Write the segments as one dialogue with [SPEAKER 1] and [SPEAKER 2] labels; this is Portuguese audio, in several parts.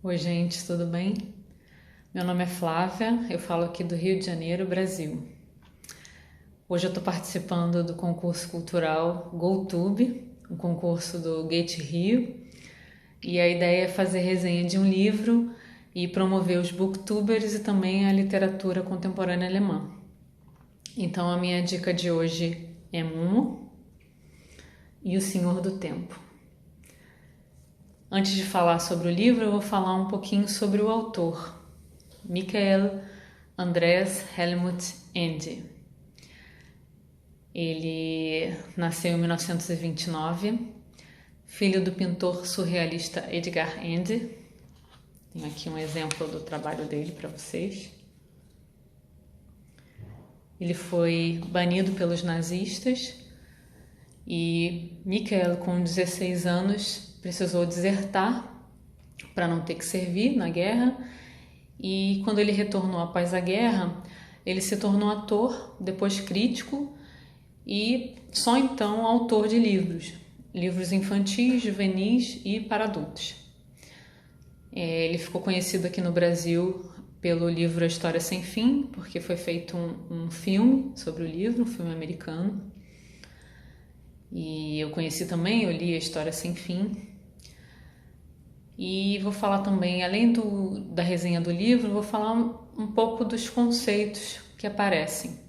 [SPEAKER 1] Oi, gente, tudo bem? Meu nome é Flávia, eu falo aqui do Rio de Janeiro, Brasil. Hoje eu estou participando do concurso cultural GoTube, um concurso do Gate Rio, e a ideia é fazer resenha de um livro e promover os booktubers e também a literatura contemporânea alemã. Então a minha dica de hoje é Momo e O Senhor do Tempo. Antes de falar sobre o livro, eu vou falar um pouquinho sobre o autor, Michael Andreas Helmut Ende. Ele nasceu em 1929, filho do pintor surrealista Edgar Ende. Tenho aqui um exemplo do trabalho dele para vocês. Ele foi banido pelos nazistas e Michael, com 16 anos, precisou desertar para não ter que servir na guerra. E quando ele retornou após a guerra, ele se tornou ator, depois crítico e só então autor de livros infantis, juvenis e para adultos. Ele ficou conhecido aqui no Brasil pelo livro A História Sem Fim, porque foi feito um filme sobre o livro, um filme americano. E eu conheci também, eu li A História Sem Fim. E vou falar também, além da resenha do livro, vou falar um pouco dos conceitos que aparecem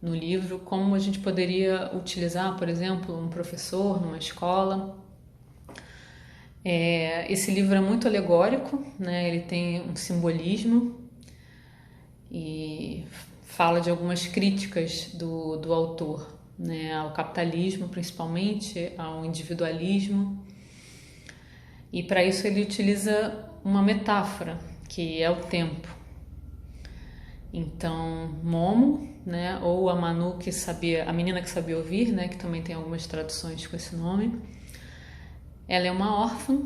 [SPEAKER 1] no livro, como a gente poderia utilizar, por exemplo, um professor numa escola. Esse livro é muito alegórico, né? Ele tem um simbolismo e fala de algumas críticas do autor, né? Ao capitalismo, principalmente, ao individualismo. E para isso ele utiliza uma metáfora, que é o tempo. Então, Momo, né, ou a Manu a menina que sabia ouvir, né, que também tem algumas traduções com esse nome. Ela é uma órfã,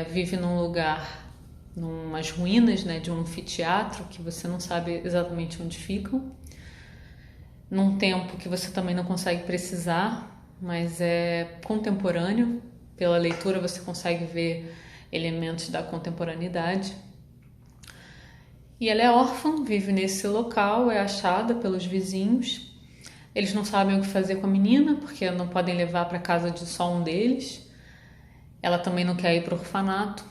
[SPEAKER 1] vive num lugar, numas ruínas, né, de um anfiteatro que você não sabe exatamente onde ficam, num tempo que você também não consegue precisar, mas é contemporâneo. Pela leitura você consegue ver elementos da contemporaneidade. E ela é órfã, vive nesse local, é achada pelos vizinhos. Eles não sabem o que fazer com a menina, porque não podem levar para casa de só um deles. Ela também não quer ir para o orfanato.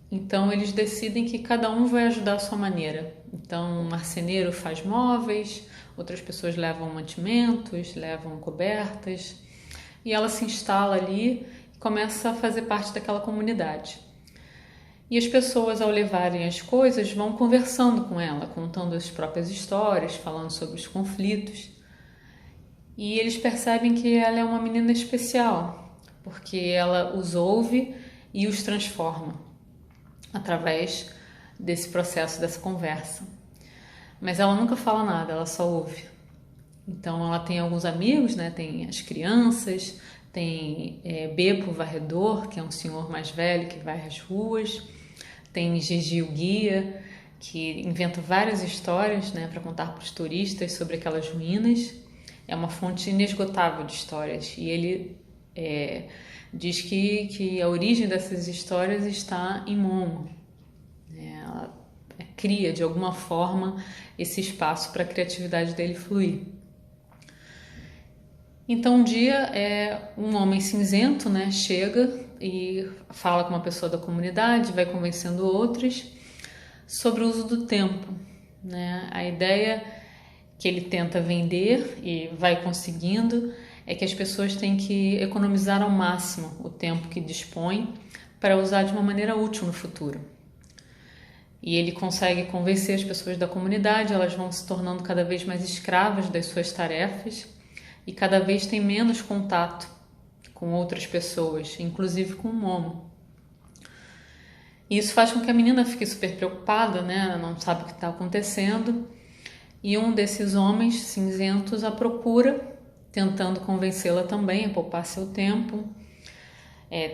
[SPEAKER 1] Então eles decidem que cada um vai ajudar à sua maneira. Então um marceneiro faz móveis, outras pessoas levam mantimentos, levam cobertas. E ela se instala ali, começa a fazer parte daquela comunidade. E as pessoas, ao levarem as coisas, vão conversando com ela, contando as próprias histórias, falando sobre os conflitos. E eles percebem que ela é uma menina especial, porque ela os ouve e os transforma através desse processo, dessa conversa. Mas ela nunca fala nada, ela só ouve. Então ela tem alguns amigos, né? Tem as crianças, tem Beppo, o varredor, que é um senhor mais velho que vai às ruas. Tem Gigi, o guia, que inventa várias histórias, né, para contar para os turistas sobre aquelas ruínas. É uma fonte inesgotável de histórias. E ele diz que a origem dessas histórias está em Momo. Ela cria, de alguma forma, esse espaço para a criatividade dele fluir. Então um dia um homem cinzento, né, chega e fala com uma pessoa da comunidade, vai convencendo outros sobre o uso do tempo, né? A ideia que ele tenta vender e vai conseguindo é que as pessoas têm que economizar ao máximo o tempo que dispõem para usar de uma maneira útil no futuro. E ele consegue convencer as pessoas da comunidade, elas vão se tornando cada vez mais escravas das suas tarefas e cada vez tem menos contato com outras pessoas, inclusive com o Momo. E isso faz com que a menina fique super preocupada, né? Ela não sabe o que está acontecendo. E um desses homens cinzentos a procura, tentando convencê-la também a poupar seu tempo.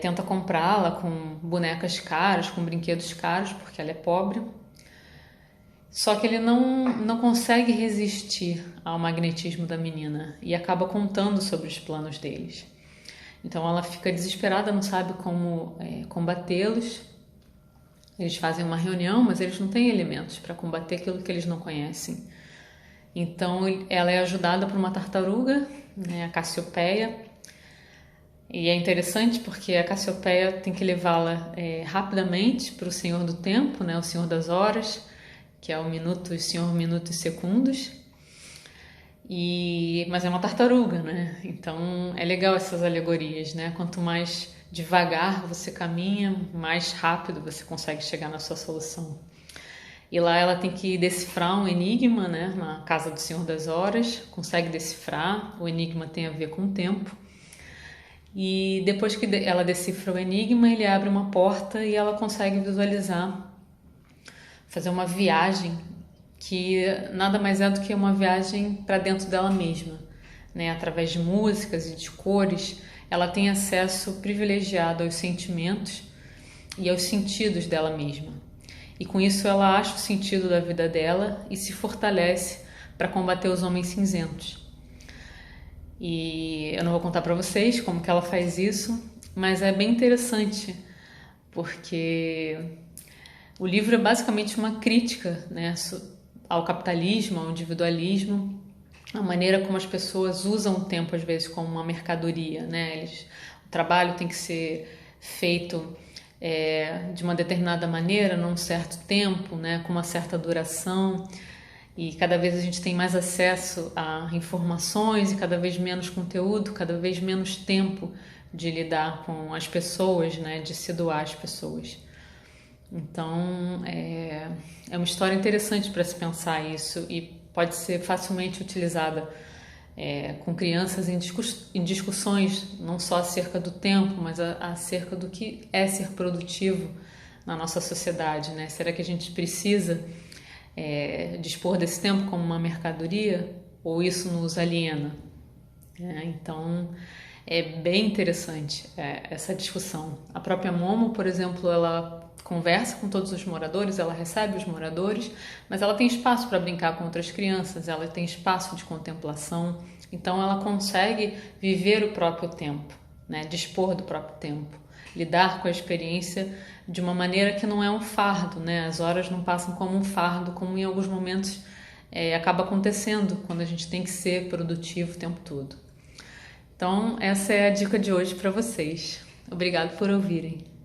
[SPEAKER 1] Tenta comprá-la com bonecas caras, com brinquedos caros, porque ela é pobre. Só que ele não consegue resistir ao magnetismo da menina e acaba contando sobre os planos deles. Então ela fica desesperada, não sabe como combatê-los. Eles fazem uma reunião, mas eles não têm elementos para combater aquilo que eles não conhecem. Então ela é ajudada por uma tartaruga, né, a Cassiopeia. E é interessante porque a Cassiopeia tem que levá-la rapidamente para o Senhor do Tempo, né, o Senhor das Horas, que é o Senhor Minutos e Segundos. Mas é uma tartaruga, né? Então é legal essas alegorias, né? Quanto mais devagar você caminha, mais rápido você consegue chegar na sua solução. E lá ela tem que decifrar um enigma, né? Na casa do Senhor das Horas, consegue decifrar. O enigma tem a ver com o tempo. E depois que ela decifra o enigma, ele abre uma porta e ela consegue visualizar, fazer uma viagem que nada mais é do que uma viagem para dentro dela mesma, né? Através de músicas e de cores, ela tem acesso privilegiado aos sentimentos e aos sentidos dela mesma. E com isso ela acha o sentido da vida dela e se fortalece para combater os homens cinzentos. E eu não vou contar para vocês como que ela faz isso, mas é bem interessante, porque o livro é basicamente uma crítica, né, ao capitalismo, ao individualismo, a maneira como as pessoas usam o tempo às vezes como uma mercadoria, né? O trabalho tem que ser feito de uma determinada maneira, num certo tempo, né? Com uma certa duração, e cada vez a gente tem mais acesso a informações e cada vez menos conteúdo, cada vez menos tempo de lidar com as pessoas, né? De se doar às pessoas. Então, é uma história interessante para se pensar isso e pode ser facilmente utilizada com crianças em discussões não só acerca do tempo, mas acerca do que é ser produtivo na nossa sociedade, né? Será que a gente precisa dispor desse tempo como uma mercadoria ou isso nos aliena? Então, é bem interessante essa discussão. A própria Momo, por exemplo, ela conversa com todos os moradores, ela recebe os moradores, mas ela tem espaço para brincar com outras crianças, ela tem espaço de contemplação, então ela consegue viver o próprio tempo, né? Dispor do próprio tempo, lidar com a experiência de uma maneira que não é um fardo, né? As horas não passam como um fardo, como em alguns momentos acaba acontecendo quando a gente tem que ser produtivo o tempo todo. Então, essa é a dica de hoje para vocês. Obrigado por ouvirem.